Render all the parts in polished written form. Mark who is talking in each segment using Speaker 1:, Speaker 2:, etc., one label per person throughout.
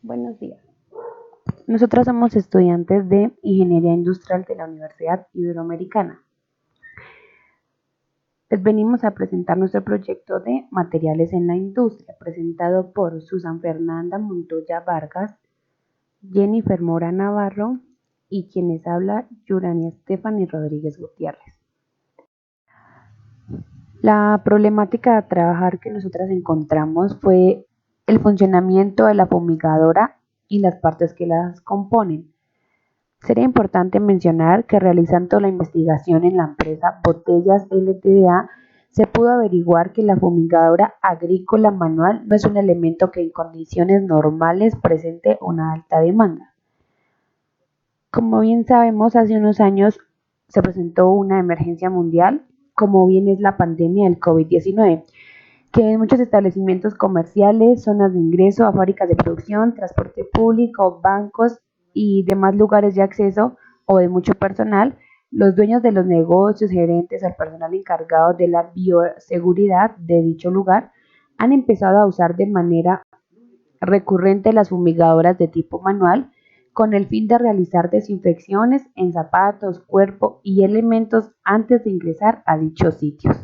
Speaker 1: Buenos días. Nosotros somos estudiantes de Ingeniería Industrial de la Universidad Iberoamericana. Les venimos a presentar nuestro proyecto de materiales en la industria, presentado por Susan Fernanda Montoya Vargas, Jennifer Mora Navarro y quienes habla Yurania Stephanie Rodríguez Gutiérrez. La problemática a trabajar que nosotras encontramos fue el funcionamiento de la fumigadora y las partes que las componen. Sería importante mencionar que realizando la investigación en la empresa Botellas Ltda, se pudo averiguar que la fumigadora agrícola manual no es un elemento que en condiciones normales presente una alta demanda. Como bien sabemos, hace unos años se presentó una emergencia mundial, como bien es la pandemia del COVID-19, que en muchos establecimientos comerciales, zonas de ingreso a fábricas de producción, transporte público, bancos y demás lugares de acceso o de mucho personal, los dueños de los negocios, gerentes o el personal encargado de la bioseguridad de dicho lugar han empezado a usar de manera recurrente las fumigadoras de tipo manual con el fin de realizar desinfecciones en zapatos, cuerpo y elementos antes de ingresar a dichos sitios.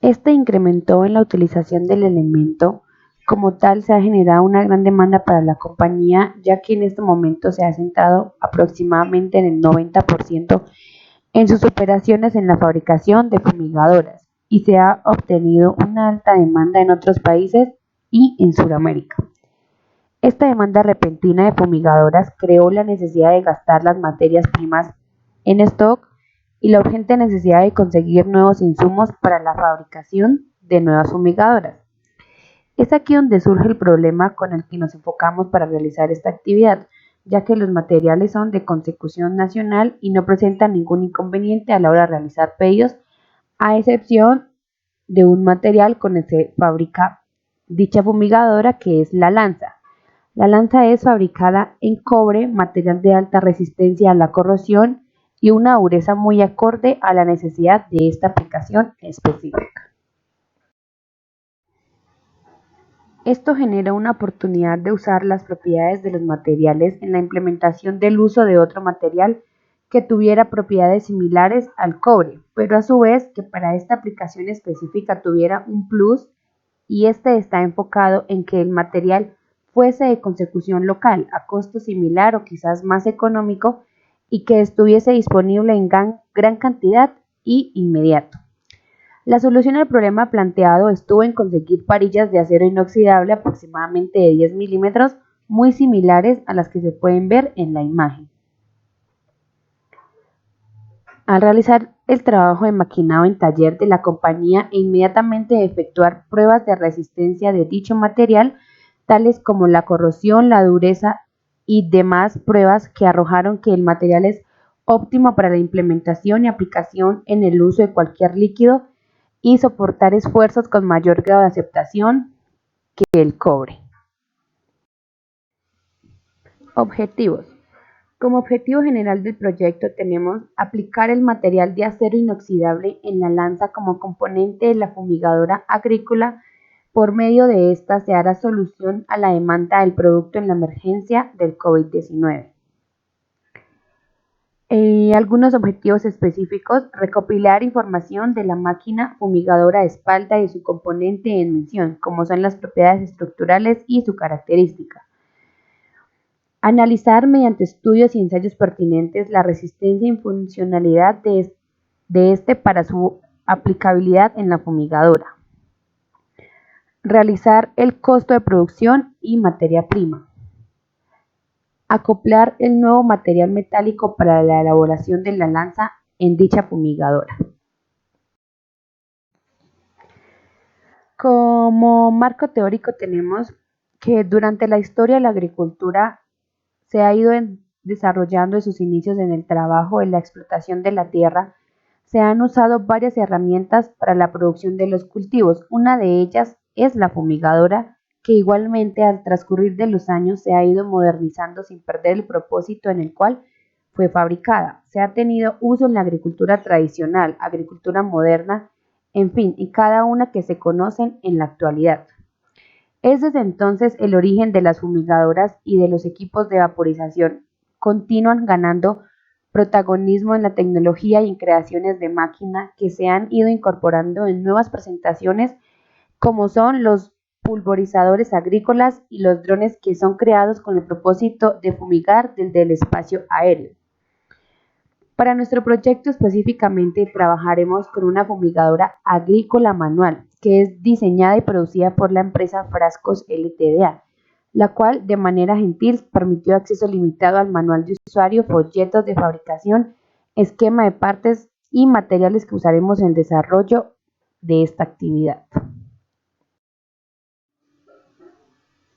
Speaker 1: Este incrementó en la utilización del elemento. Como tal, se ha generado una gran demanda para la compañía, ya que en este momento se ha centrado aproximadamente en el 90% en sus operaciones en la fabricación de fumigadoras y se ha obtenido una alta demanda en otros países y en Sudamérica. Esta demanda repentina de fumigadoras creó la necesidad de gastar las materias primas en stock y la urgente necesidad de conseguir nuevos insumos para la fabricación de nuevas fumigadoras. Es aquí donde surge el problema con el que nos enfocamos para realizar esta actividad, ya que los materiales son de consecución nacional y no presentan ningún inconveniente a la hora de realizar pedidos, a excepción de un material con el que se fabrica dicha fumigadora, que es la lanza. La lanza es fabricada en cobre, material de alta resistencia a la corrosión y una dureza muy acorde a la necesidad de esta aplicación específica. Esto genera una oportunidad de usar las propiedades de los materiales en la implementación del uso de otro material que tuviera propiedades similares al cobre, pero a su vez que para esta aplicación específica tuviera un plus, y este está enfocado en que el material fuese de consecución local a costo similar o quizás más económico y que estuviese disponible en gran cantidad y inmediato. La solución al problema planteado estuvo en conseguir varillas de acero inoxidable aproximadamente de 10 milímetros, muy similares a las que se pueden ver en la imagen. Al realizar el trabajo de maquinado en taller de la compañía e inmediatamente efectuar pruebas de resistencia de dicho material, tales como la corrosión, la dureza y demás pruebas que arrojaron que el material es óptimo para la implementación y aplicación en el uso de cualquier líquido y soportar esfuerzos con mayor grado de aceptación que el cobre. Objetivos. Como objetivo general del proyecto tenemos aplicar el material de acero inoxidable en la lanza como componente de la fumigadora agrícola. Por medio de esta se hará solución a la demanda del producto en la emergencia del COVID-19. Algunos objetivos específicos: recopilar información de la máquina fumigadora de espalda y su componente en mención, como son las propiedades estructurales y su característica. Analizar mediante estudios y ensayos pertinentes la resistencia y funcionalidad de este para su aplicabilidad en la fumigadora. Realizar el costo de producción y materia prima. Acoplar el nuevo material metálico para la elaboración de la lanza en dicha fumigadora. Como marco teórico tenemos que durante la historia de la agricultura se ha ido desarrollando en sus inicios en el trabajo en la explotación de la tierra. Se han usado varias herramientas para la producción de los cultivos. Una de ellas es la fumigadora, que igualmente al transcurrir de los años se ha ido modernizando sin perder el propósito en el cual fue fabricada. Se ha tenido uso en la agricultura tradicional, agricultura moderna en fin, y cada una que se conocen en la actualidad. Es desde entonces el origen de las fumigadoras y de los equipos de vaporización. Continúan ganando protagonismo en la tecnología y en creaciones de máquina que se han ido incorporando en nuevas presentaciones, como son los pulverizadores agrícolas y los drones que son creados con el propósito de fumigar desde el espacio aéreo. Para nuestro proyecto específicamente trabajaremos con una fumigadora agrícola manual que es diseñada y producida por la empresa Frascos Ltda, la cual de manera gentil permitió acceso limitado al manual de usuario, folletos de fabricación, esquema de partes y materiales que usaremos en el desarrollo de esta actividad.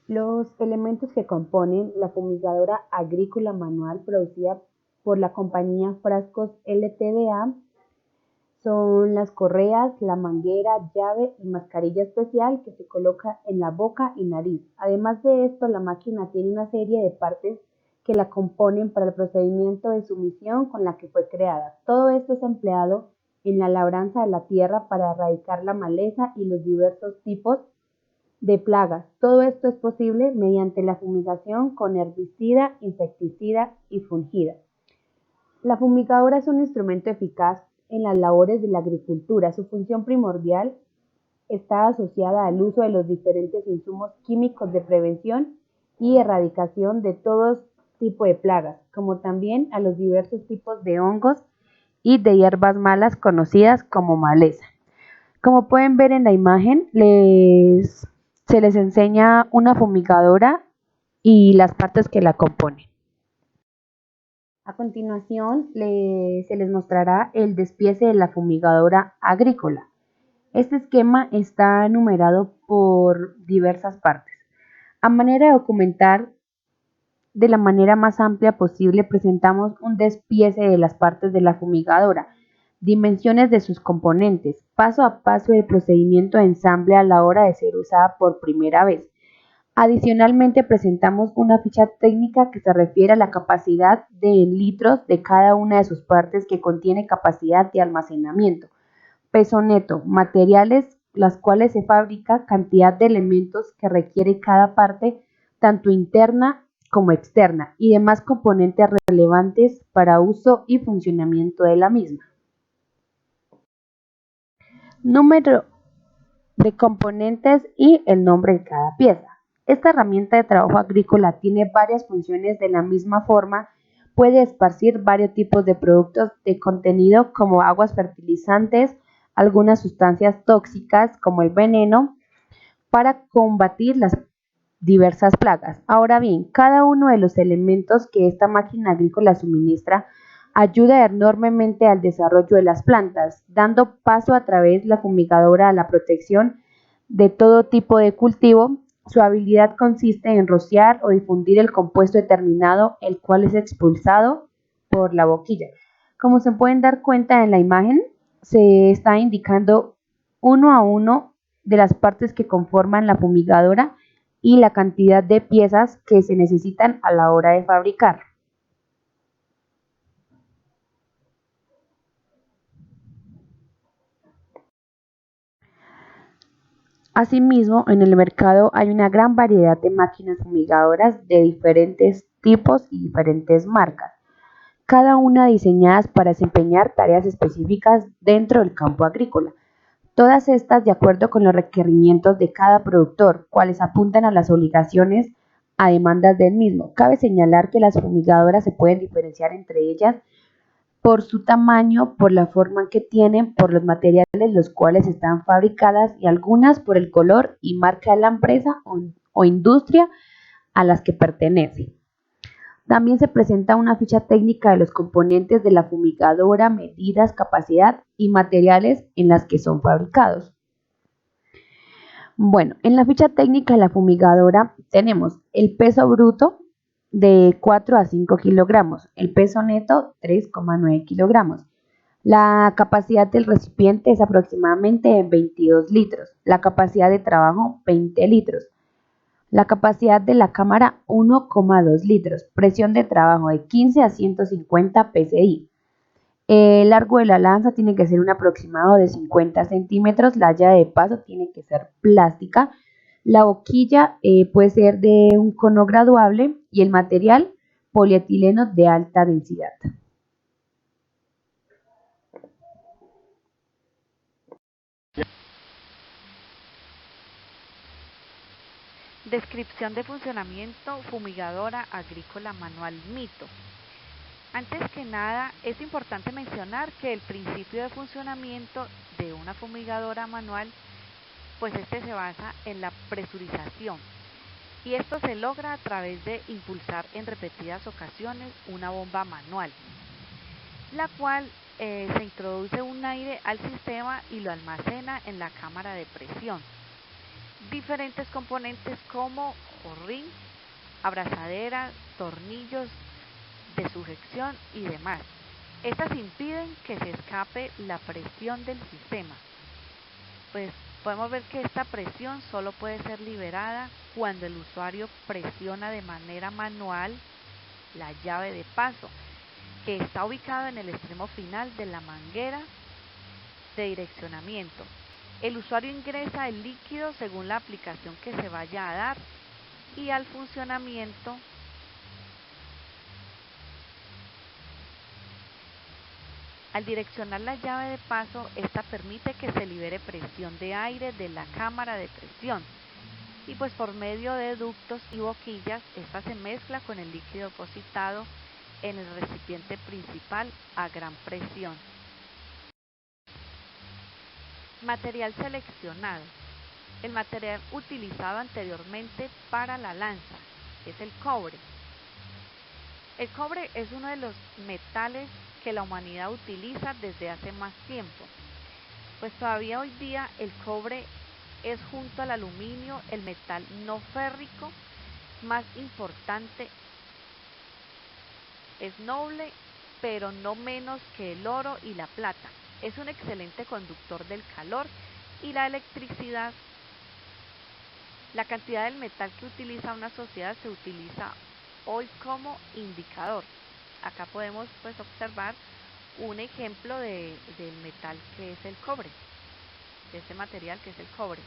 Speaker 1: Los elementos que componen la fumigadora agrícola manual producida por la compañía Frascos Ltda son las correas, la manguera, llave y mascarilla especial que se coloca en la boca y nariz. Además de esto, la máquina tiene una serie de partes que la componen para el procedimiento de sumisión con la que fue creada. Todo esto es empleado en la labranza de la tierra para erradicar la maleza y los diversos tipos de plagas. Todo esto es posible mediante la fumigación con herbicida, insecticida y fungida. La fumigadora es un instrumento eficaz en las labores de la agricultura. Su función primordial está asociada al uso de los diferentes insumos químicos de prevención y erradicación de todo tipo de plagas, como también a los diversos tipos de hongos y de hierbas malas conocidas como maleza. Como pueden ver en la imagen, se les enseña una fumigadora y las partes que la componen. A continuación, se les mostrará el despiece de la fumigadora agrícola. Este esquema está numerado por diversas partes. A manera de documentar de la manera más amplia posible, presentamos un despiece de las partes de la fumigadora, dimensiones de sus componentes, paso a paso del procedimiento de ensamble a la hora de ser usada por primera vez. Adicionalmente, presentamos una ficha técnica que se refiere a la capacidad de litros de cada una de sus partes, que contiene capacidad de almacenamiento, peso neto, materiales las cuales se fabrica, cantidad de elementos que requiere cada parte, tanto interna como externa, y demás componentes relevantes para uso y funcionamiento de la misma. Número de componentes y el nombre de cada pieza. Esta herramienta de trabajo agrícola tiene varias funciones. De la misma forma, puede esparcir varios tipos de productos de contenido como aguas fertilizantes, algunas sustancias tóxicas como el veneno, para combatir las diversas plagas. Ahora bien, cada uno de los elementos que esta máquina agrícola suministra ayuda enormemente al desarrollo de las plantas, dando paso a través de la fumigadora a la protección de todo tipo de cultivo. Su habilidad consiste en rociar o difundir el compuesto determinado, el cual es expulsado por la boquilla. Como se pueden dar cuenta en la imagen, se está indicando uno a uno de las partes que conforman la fumigadora y la cantidad de piezas que se necesitan a la hora de fabricar. Asimismo, en el mercado hay una gran variedad de máquinas fumigadoras de diferentes tipos y diferentes marcas, cada una diseñadas para desempeñar tareas específicas dentro del campo agrícola. Todas estas de acuerdo con los requerimientos de cada productor, cuales apuntan a las obligaciones a demandas del mismo. Cabe señalar que las fumigadoras se pueden diferenciar entre ellas por su tamaño, por la forma que tienen, por los materiales los cuales están fabricadas y algunas por el color y marca de la empresa o industria a las que pertenece. También se presenta una ficha técnica de los componentes de la fumigadora, medidas, capacidad y materiales en las que son fabricados. Bueno, en la ficha técnica de la fumigadora tenemos el peso bruto de 4 a 5 kilogramos, el peso neto 3,9 kilogramos. La capacidad del recipiente es aproximadamente 22 litros, la capacidad de trabajo 20 litros, la capacidad de la cámara 1,2 litros, presión de trabajo de 15 a 150 psi. El largo de la lanza tiene que ser un aproximado de 50 centímetros, la llave de paso tiene que ser plástica, la boquilla puede ser de un cono graduable y el material polietileno de alta densidad.
Speaker 2: Descripción de funcionamiento fumigadora agrícola manual mito. Antes que nada, es importante mencionar que el principio de funcionamiento de una fumigadora manual, pues este se basa en la presurización, y esto se logra a través de impulsar en repetidas ocasiones una bomba manual, la cual se introduce un aire al sistema y lo almacena en la cámara de presión. Diferentes componentes como o-ring, abrazadera, tornillos de sujeción y demás. Estas impiden que se escape la presión del sistema. Pues podemos ver que esta presión solo puede ser liberada cuando el usuario presiona de manera manual la llave de paso, que está ubicado en el extremo final de la manguera de direccionamiento. El usuario ingresa el líquido según la aplicación que se vaya a dar y al funcionamiento al direccionar la llave de paso, esta permite que se libere presión de aire de la cámara de presión y pues por medio de ductos y boquillas, esta se mezcla con el líquido depositado en el recipiente principal a gran presión. Material seleccionado. El material utilizado anteriormente para la lanza es el cobre. El cobre es uno de los metales que la humanidad utiliza desde hace más tiempo, pues todavía hoy día el cobre es, junto al aluminio, el metal no férrico más importante. Es noble, pero no menos que el oro y la plata. Es un excelente conductor del calor y la electricidad. La cantidad del metal que utiliza una sociedad se utiliza hoy como indicador. Acá podemos pues observar un ejemplo del metal que es el cobre, de este material que es el cobre.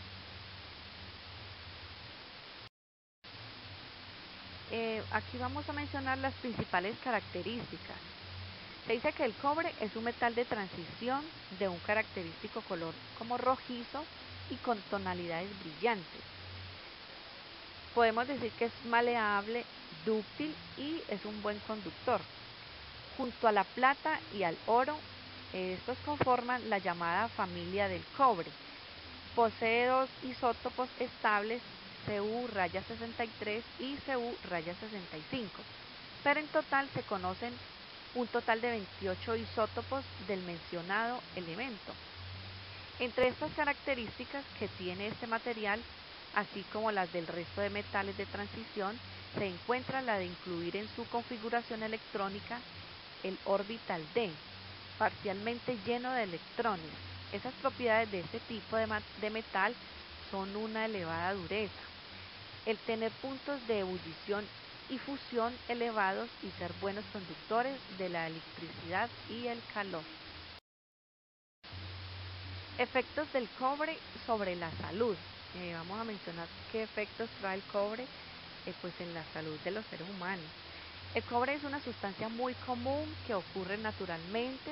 Speaker 2: Aquí vamos a mencionar las principales características. Se dice que el cobre es un metal de transición de un característico color como rojizo y con tonalidades brillantes. Podemos decir que es maleable, dúctil y es un buen conductor. Junto a la plata y al oro, estos conforman la llamada familia del cobre. Posee dos isótopos estables, Cu-63 y Cu-65, pero en total se conocen un total de 28 isótopos del mencionado elemento. Entre estas características que tiene este material, así como las del resto de metales de transición, se encuentra la de incluir en su configuración electrónica el orbital D, parcialmente lleno de electrones. Esas propiedades de este tipo de metal son una elevada dureza, el tener puntos de ebullición y fusión elevados y ser buenos conductores de la electricidad y el calor. Efectos del cobre sobre la salud. Vamos a mencionar qué efectos trae el cobre pues en la salud de los seres humanos. El cobre es una sustancia muy común que ocurre naturalmente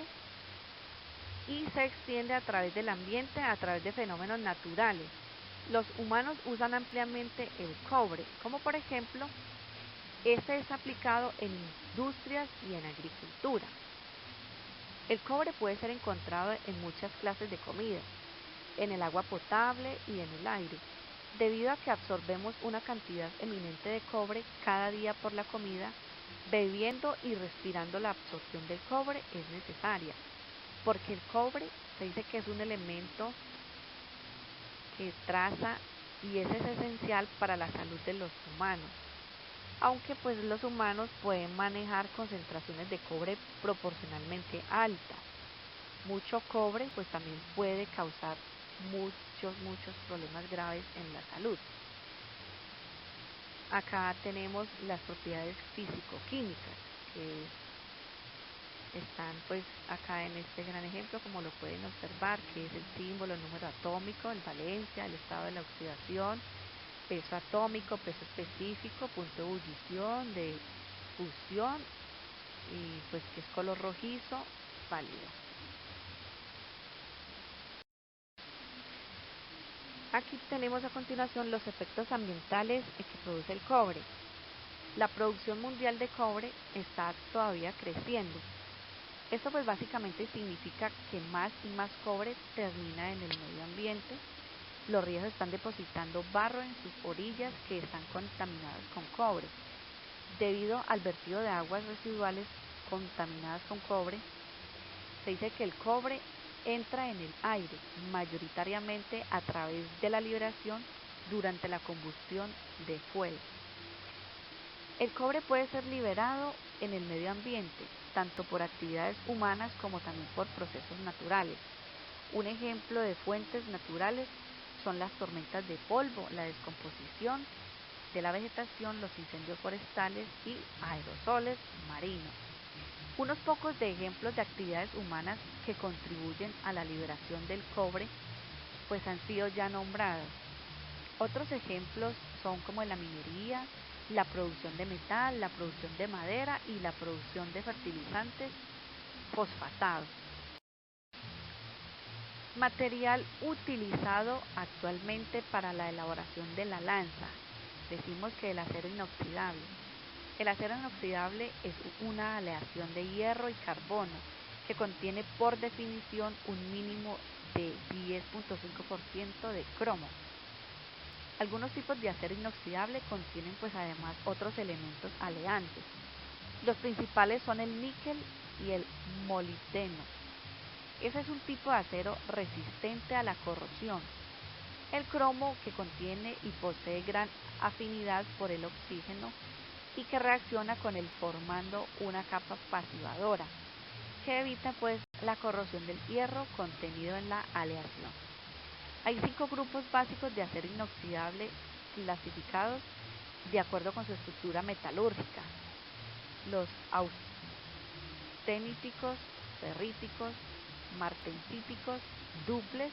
Speaker 2: y se extiende a través del ambiente a través de fenómenos naturales. Los humanos usan ampliamente el cobre, como por ejemplo, este es aplicado en industrias y en agricultura. El cobre puede ser encontrado en muchas clases de comida, en el agua potable y en el aire, debido a que absorbemos una cantidad eminente de cobre cada día por la comida. Bebiendo y respirando la absorción del cobre es necesaria, porque el cobre se dice que es un elemento que traza y es esencial para la salud de los humanos, aunque pues los humanos pueden manejar concentraciones de cobre proporcionalmente altas. Mucho cobre pues también puede causar muchos problemas graves en la salud. Acá tenemos las propiedades físico-químicas, que es están pues acá en este gran ejemplo, como lo pueden observar, que es el símbolo, el número atómico, el valencia, el estado de la oxidación, peso atómico, peso específico, punto de ebullición, de fusión y pues que es color rojizo, pálido. Aquí tenemos a continuación los efectos ambientales que produce el cobre. La producción mundial de cobre está todavía creciendo. Esto pues básicamente significa que más y más cobre termina en el medio ambiente. Los ríos están depositando barro en sus orillas que están contaminadas con cobre. Debido al vertido de aguas residuales contaminadas con cobre, se dice que el cobre entra en el aire mayoritariamente a través de la liberación durante la combustión de fuel. El cobre puede ser liberado en el medio ambiente, tanto por actividades humanas como también por procesos naturales. Un ejemplo de fuentes naturales son las tormentas de polvo, la descomposición de la vegetación, los incendios forestales y aerosoles marinos. Unos pocos de ejemplos de actividades humanas que contribuyen a la liberación del cobre pues han sido ya nombrados. Otros ejemplos son como la minería, la producción de metal, la producción de madera y la producción de fertilizantes fosfatados. Material utilizado actualmente para la elaboración de la lanza. Decimos que el acero inoxidable. El acero inoxidable es una aleación de hierro y carbono que contiene por definición un mínimo de 10.5% de cromo. Algunos tipos de acero inoxidable contienen pues además otros elementos aleantes. Los principales son el níquel y el molibdeno. Ese es un tipo de acero resistente a la corrosión. El cromo, que contiene y posee gran afinidad por el oxígeno y que reacciona con él formando una capa pasivadora que evita pues la corrosión del hierro contenido en la aleación. Hay 5 grupos básicos de acero inoxidable clasificados de acuerdo con su estructura metalúrgica: los austeníticos, ferríticos, martensíticos, duples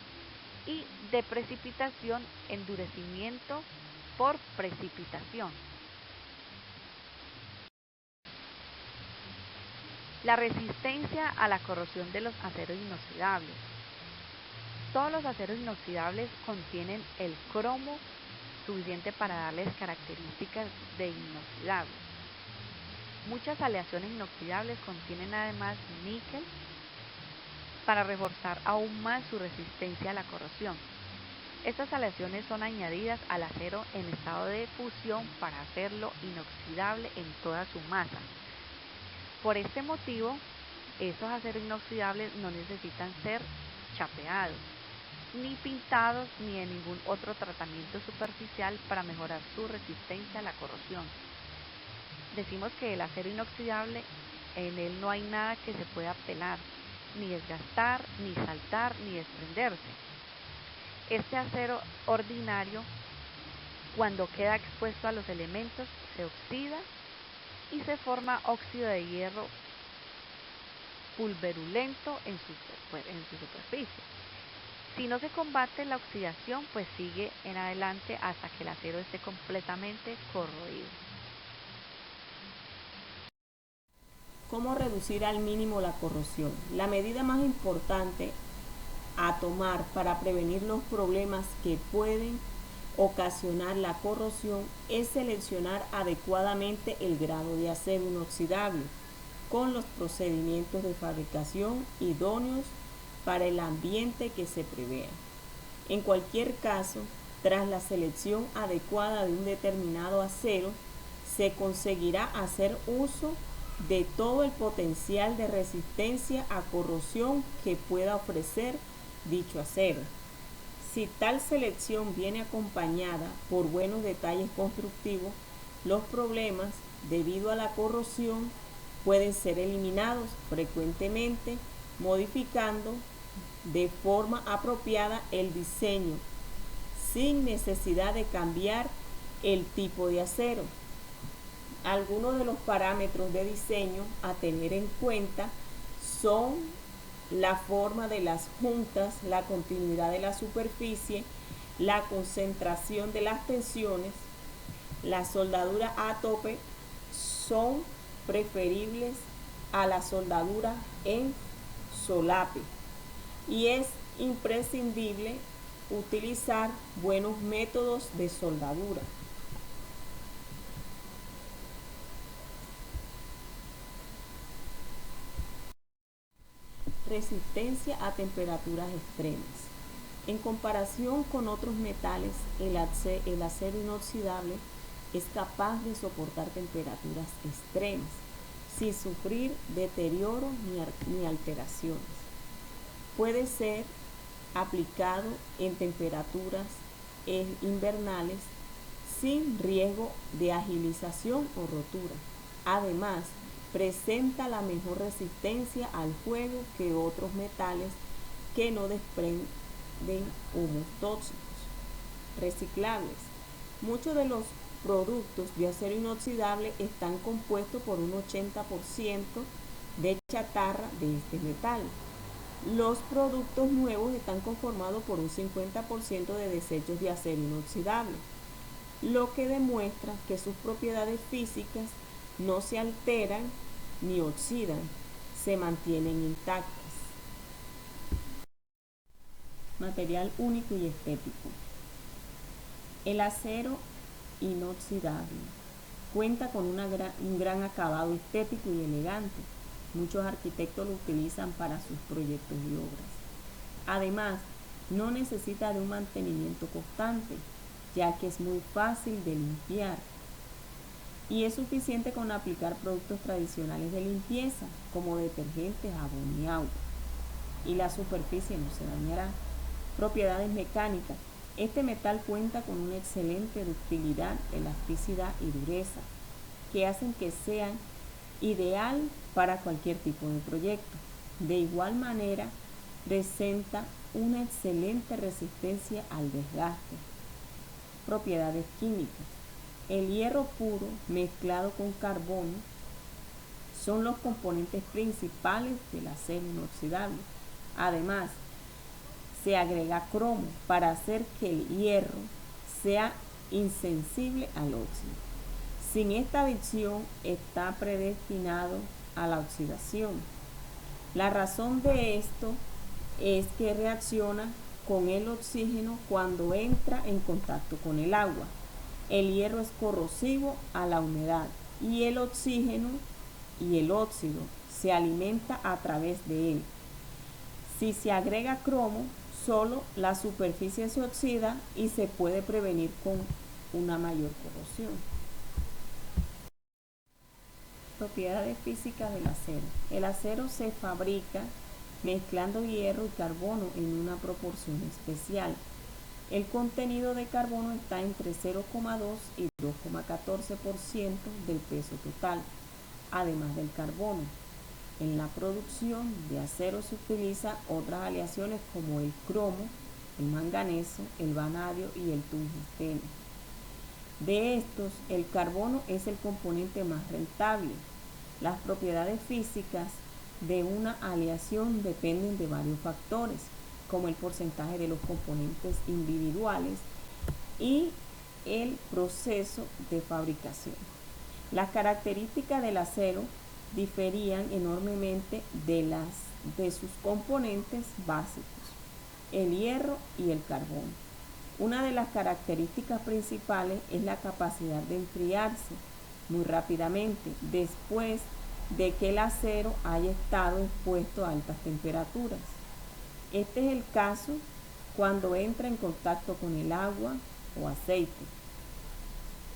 Speaker 2: y de precipitación, endurecimiento por precipitación. La resistencia a la corrosión de los aceros inoxidables. Todos los aceros inoxidables contienen el cromo suficiente para darles características de inoxidable. Muchas aleaciones inoxidables contienen además níquel para reforzar aún más su resistencia a la corrosión. Estas aleaciones son añadidas al acero en estado de fusión para hacerlo inoxidable en toda su masa. Por este motivo, estos aceros inoxidables no necesitan ser chapeados, ni pintados, ni de ningún otro tratamiento superficial para mejorar su resistencia a la corrosión. Decimos que el acero inoxidable, en él no hay nada que se pueda pelar, ni desgastar, ni saltar, ni desprenderse. Este acero ordinario, cuando queda expuesto a los elementos, se oxida y se forma óxido de hierro pulverulento en su superficie. Si no se combate la oxidación, pues sigue en adelante hasta que el acero esté completamente corroído.
Speaker 3: ¿Cómo reducir al mínimo la corrosión? La medida más importante a tomar para prevenir los problemas que pueden ocasionar la corrosión es seleccionar adecuadamente el grado de acero inoxidable con los procedimientos de fabricación idóneos para el ambiente que se prevea. En cualquier caso, tras la selección adecuada de un determinado acero, se conseguirá hacer uso de todo el potencial de resistencia a corrosión que pueda ofrecer dicho acero. Si tal selección viene acompañada por buenos detalles constructivos, los problemas debido a la corrosión pueden ser eliminados frecuentemente modificando de forma apropiada el diseño sin necesidad de cambiar el tipo de acero. Algunos de los parámetros de diseño a tener en cuenta son la forma de las juntas, la continuidad de la superficie, la concentración de las tensiones. La soldadura a tope son preferibles a la soldadura en solape y es imprescindible utilizar buenos métodos de soldadura. Resistencia a temperaturas extremas. En comparación con otros metales, el acero inoxidable es capaz de soportar temperaturas extremas sin sufrir deterioro ni alteraciones. Puede ser aplicado en temperaturas invernales sin riesgo de agilización o rotura. Además, presenta la mejor resistencia al fuego que otros metales que no desprenden humos tóxicos. Reciclables. Muchos de los productos de acero inoxidable están compuestos por un 80% de chatarra de este metal. Los productos nuevos están conformados por un 50% de desechos de acero inoxidable, lo que demuestra que sus propiedades físicas no se alteran ni oxidan, se mantienen intactas. Material único y estético. El acero inoxidable cuenta con un gran acabado estético y elegante. Muchos arquitectos lo utilizan para sus proyectos y obras. Además, no necesita de un mantenimiento constante, ya que es muy fácil de limpiar. Y es suficiente con aplicar productos tradicionales de limpieza, como detergente, jabón y agua. Y la superficie no se dañará. Propiedades mecánicas. Este metal cuenta con una excelente ductilidad, elasticidad y dureza, que hacen que sea ideal para cualquier tipo de proyecto. De igual manera, presenta una excelente resistencia al desgaste. Propiedades químicas. El hierro puro mezclado con carbono son los componentes principales del acero inoxidable. Además, se agrega cromo para hacer que el hierro sea insensible al óxido. Sin esta adición está predestinado a la oxidación. La razón de esto es que reacciona con el oxígeno cuando entra en contacto con el agua. El hierro es corrosivo a la humedad y el oxígeno y el óxido se alimenta a través de él. Si se agrega cromo, solo la superficie se oxida y se puede prevenir con una mayor corrosión. Propiedades físicas del acero. El acero se fabrica mezclando hierro y carbono en una proporción especial. El contenido de carbono está entre 0,2 y 2,14% del peso total. Además del carbono, en la producción de acero se utilizan otras aleaciones como el cromo, el manganeso, el vanadio y el tungsteno. De estos, el carbono es el componente más rentable. Las propiedades físicas de una aleación dependen de varios factores, como el porcentaje de los componentes individuales y el proceso de fabricación. Las características del acero diferían enormemente de sus componentes básicos, el hierro y el carbón. Una de las características principales es la capacidad de enfriarse muy rápidamente después de que el acero haya estado expuesto a altas temperaturas. Este es el caso cuando entra en contacto con el agua o aceite.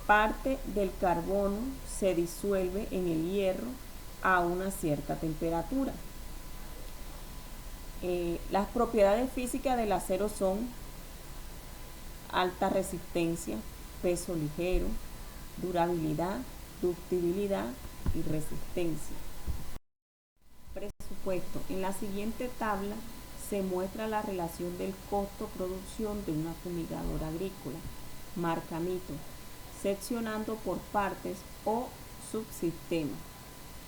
Speaker 3: Parte del carbono se disuelve en el hierro a una cierta temperatura. Las propiedades físicas del acero son alta resistencia, peso ligero, durabilidad, ductibilidad y resistencia. Presupuesto. En la siguiente tabla se muestra la relación del costo-producción de una fumigadora agrícola, marca Mito, seccionando por partes o subsistemas.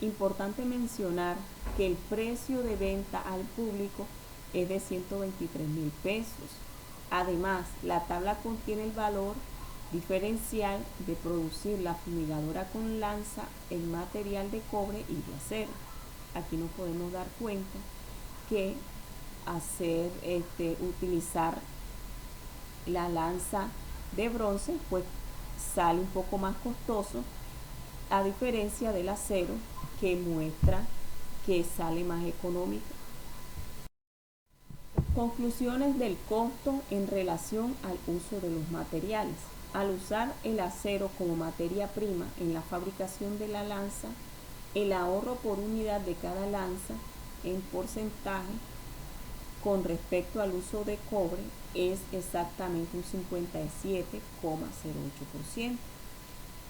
Speaker 3: Importante mencionar que el precio de venta al público es de 123.000 pesos. Además, la tabla contiene el valor diferencial de producir la fumigadora con lanza en material de cobre y de acero. Aquí nos podemos dar cuenta que utilizar la lanza de bronce pues sale un poco más costoso, a diferencia del acero, que muestra que sale más económico. Conclusiones del costo en relación al uso de los materiales. Al usar el acero como materia prima en la fabricación de la lanza, el ahorro por unidad de cada lanza en porcentaje con respecto al uso de cobre es exactamente un 57,08%.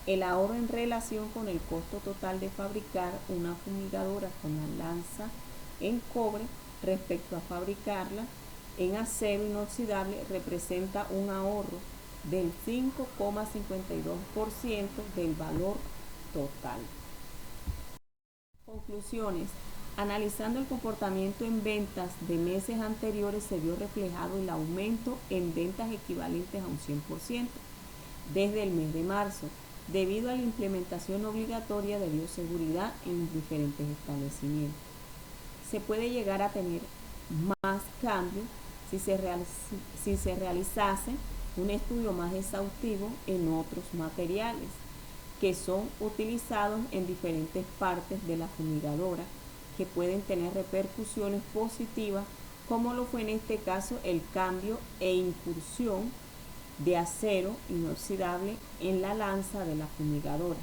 Speaker 3: El ahorro en relación con el costo total de fabricar una fumigadora con la lanza en cobre respecto a fabricarla en acero inoxidable representa un ahorro del 5,52% del valor total. Conclusiones. Analizando el comportamiento en ventas de meses anteriores, se vio reflejado el aumento en ventas equivalentes a un 100% desde el mes de marzo, debido a la implementación obligatoria de bioseguridad en los diferentes establecimientos. Se puede llegar a tener más cambios si se realizase un estudio más exhaustivo en otros materiales que son utilizados en diferentes partes de la fumigadora, que pueden tener repercusiones positivas, como lo fue en este caso el cambio e incursión de acero inoxidable en la lanza de la fumigadora.